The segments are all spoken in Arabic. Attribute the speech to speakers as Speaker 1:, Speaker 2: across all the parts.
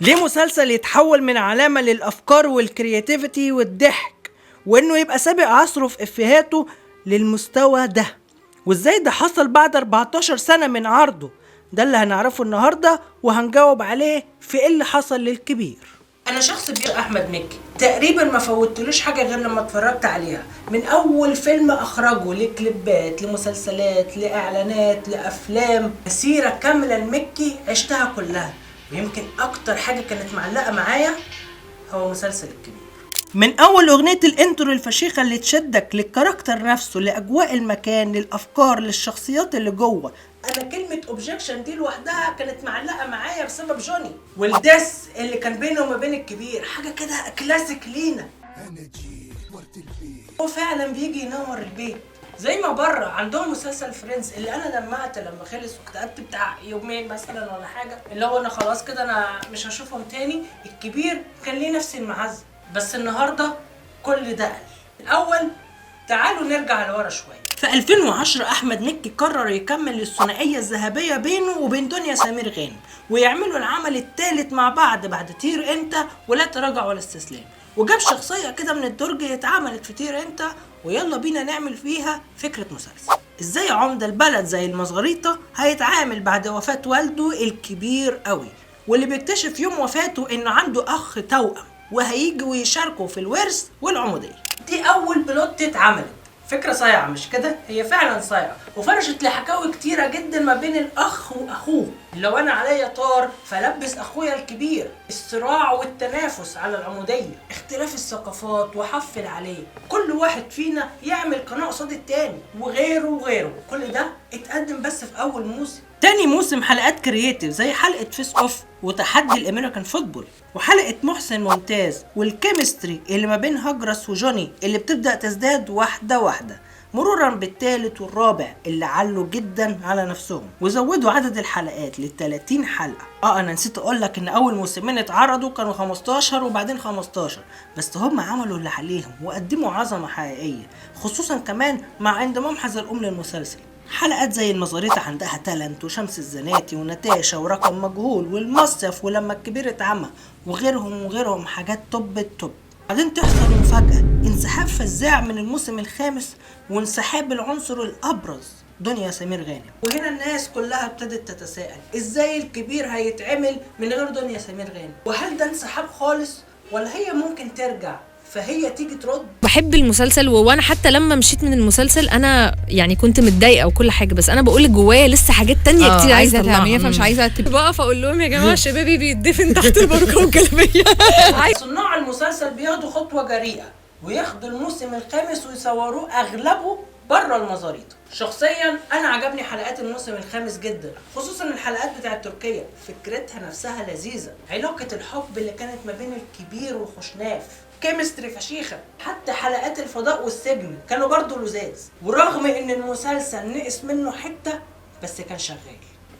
Speaker 1: ليه مسلسل يتحول من علامة للأفكار والكرياتيفيتي والضحك وإنه يبقى سابق عصره في إفيهاته للمستوى ده؟ وإزاي ده حصل بعد 14 سنة من عرضه؟ ده اللي هنعرفه النهاردة وهنجاوب عليه في إيه اللي حصل للكبير. أنا شخص كبير أحمد مكي تقريبا ما فوتلوش حاجة غير لما اتفرجت عليها، من أول فيلم أخرجه لكليبات لمسلسلات لإعلانات لأفلام، مسيرة كاملة لمكي عشتها كلها. ويمكن اكتر حاجة كانت معلقة معايا هو مسلسل الكبير. من اول اغنية الانترو الفشيخة اللي تشدك للكاركتر نفسه، لاجواء المكان، للافكار، للشخصيات اللي جوه. انا كلمة اوبجكشن دي لوحدها كانت معلقة معايا بسبب جوني، والدس اللي كان بينه وما بين الكبير حاجة كده كلاسيك لينا. هو فعلا بيجي ينور البيت زي ما بره عندهم مسلسل فريندز اللي انا دمعت لما خلص واكتئبت بتاع يومين مثلا ولا حاجه، اللي هو انا خلاص كده انا مش هشوفهم تاني. الكبير كان ليه نفس المعزه، بس النهارده كل ده قل. الاول تعالوا نرجع لورا شويه. في 2010 احمد مكي قرر يكمل الثنائيه الذهبيه بينه وبين دنيا سمير غانم، ويعملوا العمل الثالث مع بعض طير انت ولا تراجع ولا استسلام، وجاب شخصيه كده من الدرج اتعملت في طير انت ويلا بينا نعمل فيها فكره مسلسل. ازاي عمده البلد زي المزغريطه هيتعامل بعد وفاه والده الكبير قوي، واللي بيكتشف يوم وفاته انه عنده اخ توأم وهيجوا يشاركوا في الورث والعموديه. دي اول بلوت اتعملت، فكرة صايعة مش كده؟ هي فعلا صايعة وفرشت لحكاوي كتيرة جدا ما بين الأخ وأخوه. لو أنا عليا طار فلبس أخويا الكبير، الصراع والتنافس على العمودية، اختلاف الثقافات وحفل عليه، كل واحد فينا يعمل قناة قصاد التاني وغيره وغيره. كل ده اتقدم بس في أول موسم. تاني موسم حلقات كرياتيف زي حلقة فيس اوف وتحدي الامريكان فوتبول، وحلقة محسن ممتاز والكيمستري اللي ما بين هجرس وجوني اللي بتبدأ تزداد واحدة واحدة، مرورا بالثالث والرابع اللي علوا جدا على نفسهم وزودوا عدد الحلقات ل30 حلقة. انا نسيت اقولك ان اول موسمين اتعرضوا كانوا 15 وبعدين 15، بس هم عملوا اللي عليهم وقدموا عظمة حقيقية، خصوصا كمان مع انضمام حزلقوم للمسلسل. حلقات زي المزاريطة عندها تالنت وشمس الزناتي ونتاشا ورقم مجهول والمصيف ولما الكبير اتعمى وغيرهم حاجات توب التوب. بعدين تحصل مفاجأة، انسحاب فزاع من الموسم الخامس وانسحاب العنصر الأبرز دنيا سمير غانم. وهنا الناس كلها ابتدت تتساءل ازاي الكبير هيتعمل من غير دنيا سمير غانم، وهل ده انسحاب خالص ولا هي ممكن ترجع فهي تيجي ترد.
Speaker 2: بحب المسلسل وانا حتى لما مشيت من المسلسل انا يعني كنت متضايقه وكل حاجه، بس انا بقول جوايا لسه حاجات تانية كتير عايزه اطلعها،
Speaker 3: فمش عايزه
Speaker 2: بقف اقول لهم يا جماعه شبابي بيدفن تحت البركه والجلابيه.
Speaker 1: صناع المسلسل بياخدوا خطوه جريئه وياخدوا الموسم الخامس ويصوروه اغلبه بره المزاريطه. شخصيا انا عجبني حلقات الموسم الخامس جدا، خصوصا الحلقات بتاعت تركيا، فكرتها نفسها لذيذه، علاقه الحب اللي كانت ما بين الكبير وخشناف، كيمستري فشيخه. حتى حلقات الفضاء والسجن كانوا برضو لذاذ، ورغم ان المسلسل نقص منه حته بس كان شغال.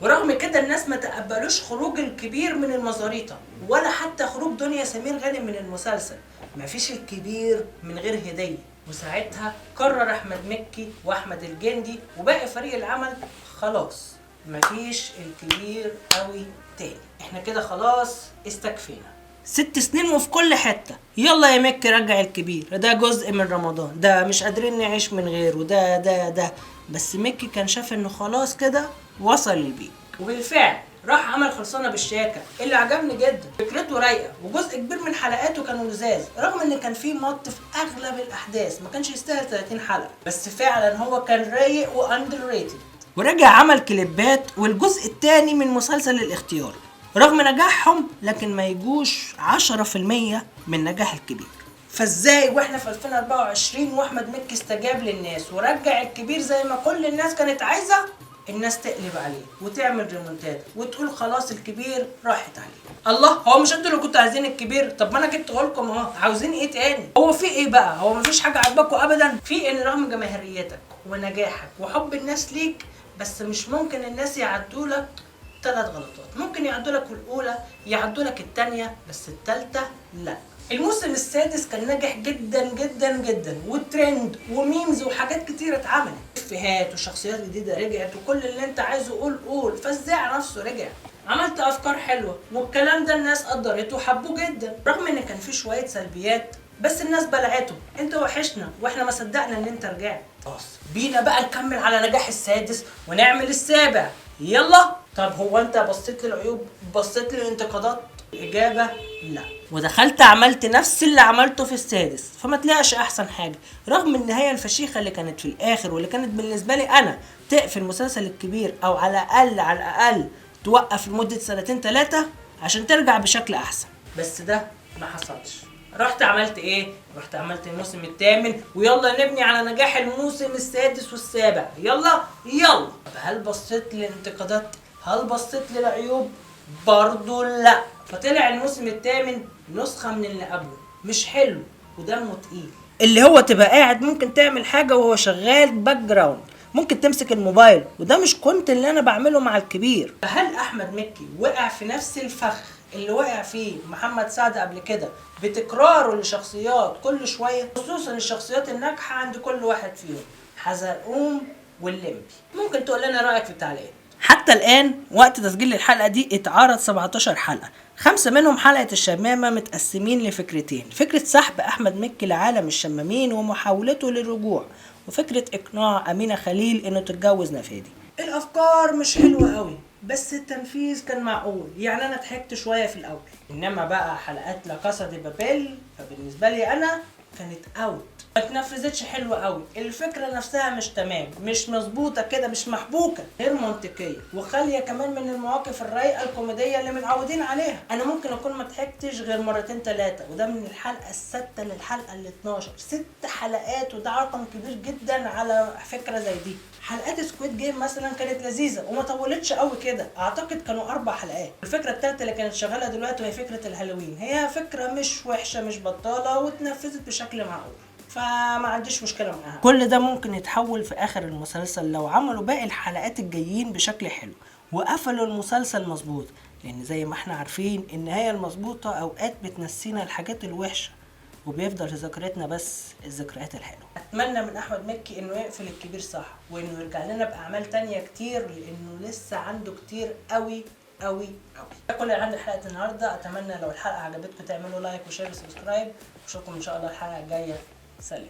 Speaker 1: ورغم كده الناس ما تقبلوش خروج الكبير من المزاريطه ولا حتى خروج دنيا سمير غانم من المسلسل. مفيش الكبير من غير هديه، وساعتها قرر احمد مكي واحمد الجندي وباقي فريق العمل خلاص مفيش الكبير قوي تاني، احنا كده خلاص استكفينا. 6 سنين وفي كل حتة، يلا يا مكي رجع الكبير، ده جزء من رمضان، ده مش قادرين نعيش من غيره، ده بس مكي كان شاف انه خلاص كده وصل للبيك، وبالفعل راح عمل خلصانة بالشياكة اللي عجبني جدا، فكرته رايقة وجزء كبير من حلقاته كانوا لذاذ، رغم ان كان فيه مط في اغلب الاحداث ما كانش يستاهل 30 حلقة، بس فعلا هو كان رايق واندر ريتد. ورجع عمل كليبات والجزء الثاني من مسلسل الاختيار، رغم نجاحهم لكن ما يجوش 10% من نجاح الكبير. فازاي واحنا في 2024 واحمد مكي استجاب للناس ورجع الكبير زي ما كل الناس كانت عايزة، الناس تقلب عليه وتعمل ريمونتادا وتقول خلاص الكبير راحت عليه. الله، هو مش انتوا اللي كنتوا عايزين الكبير؟ طب ما انا جبته لكم اهو، عاوزين ايه تاني؟ هو في ايه بقى؟ هو مفيش حاجة عجبكم ابدا؟ في ان رغم جماهيريتك ونجاحك وحب الناس ليك، بس مش ممكن الناس يعدولك 3 غلطات. ممكن يعدولك الأولى، يعدولك الثانية، بس الثالثة لا. الموسم السادس كان ناجح جدا جدا جدا، والترند وميمز وحاجات كتير اتعملت، افيهات وشخصيات جديدة رجعت وكل اللي انت عايزه قول. فزاع نفسه رجع، عملت افكار حلوه، والكلام ده الناس قدرته وحبوه جدا، رغم ان كان في شويه سلبيات بس الناس بلعته. انت وحشنا واحنا ما صدقنا ان انت رجعت. خلاص بينا بقى نكمل على نجاح السادس ونعمل السابع، يلا. طب هو انت بصيت للعيوب، بصيت للانتقادات؟ اجابه لا. ودخلت عملت نفس اللي عملته في السادس، فما تلاقيش احسن حاجه، رغم النهايه الفشيخه اللي كانت في الاخر، واللي كانت بالنسبه لي انا تقفل المسلسل الكبير، او على الاقل توقف لمده 2 3 عشان ترجع بشكل احسن. بس ده ما حصلش. رحت عملت ايه؟ رحت عملت الموسم الثامن، ويلا نبني على نجاح الموسم السادس والسابع، يلا. طب هل بصيت للانتقادات؟ هل بصيت للعيوب؟ برضو لا. فطلع الموسم الثامن نسخة من اللي قبله، مش حلو ودمه تقيل. اللي هو تبقى قاعد ممكن تعمل حاجة وهو شغال باك جراوند، ممكن تمسك الموبايل، وده مش كنت اللي انا بعمله مع الكبير. فهل احمد مكي وقع في نفس الفخ اللي وقع فيه محمد سعد قبل كده، بتكراره لشخصيات كل شويه، خصوصا الشخصيات الناجحه عند كل واحد فيهم، حزلقوم واللمبي؟ ممكن تقول لنا رايك في التعليقات. حتى الان وقت تسجيل الحلقه دي اتعرض 17 حلقه، 5 منهم حلقه الشمامه متقسمين لفكرتين: فكره سحب احمد مكي لعالم الشمامين ومحاولته للرجوع، وفكره اقناع امينه خليل انه تتجوز نفادي. الافكار مش حلوه قوي، بس التنفيذ كان معقول، يعني انا ضحكت شويه في الاول. انما بقى حلقات لا كاسا دي بابيل فبالنسبه لي انا كانت اوت، ما اتنفذتش حلوه قوي، الفكره نفسها مش تمام، مش مظبوطه كده، مش محبوكه، غير منطقيه، وخاليه كمان من المواقف الرايقه الكوميديه اللي متعودين عليها. انا ممكن اكون ما ضحكتش غير 2 3، وده من الحلقه السادسه للحلقه ال12، 6 حلقات، وده رقم كبير جدا على فكره زي دي. حلقات سكويد جيم مثلا كانت لذيذه وما طولتش قوي كده، اعتقد كانوا 4 حلقات. الفكره الثالثه اللي كانت شغاله دلوقتي وهي فكره الهالوين، هي فكره مش وحشه مش بطاله، واتنفذت بشكل معقول، فما عنديش مشكله معاها. كل ده ممكن يتحول في اخر المسلسل لو عملوا باقي الحلقات الجايين بشكل حلو وقفلوا المسلسل مظبوط، لان زي ما احنا عارفين النهايه المظبوطه اوقات بتنسينا الحاجات الوحشه، وبيفضل في ذاكرتنا بس الذكريات الحلوه. اتمنى من احمد مكي انه يقفل الكبير صح، وانه يرجع لنا باعمال تانية كتير، لانه لسه عنده كتير قوي قوي قوي. ده كل اللي عندي حلقه النهارده. اتمنى لو الحلقه عجبتكم تعملوا لايك وشير وسبسكرايب، واشوفكم ان شاء الله الحلقه الجايه. سلام.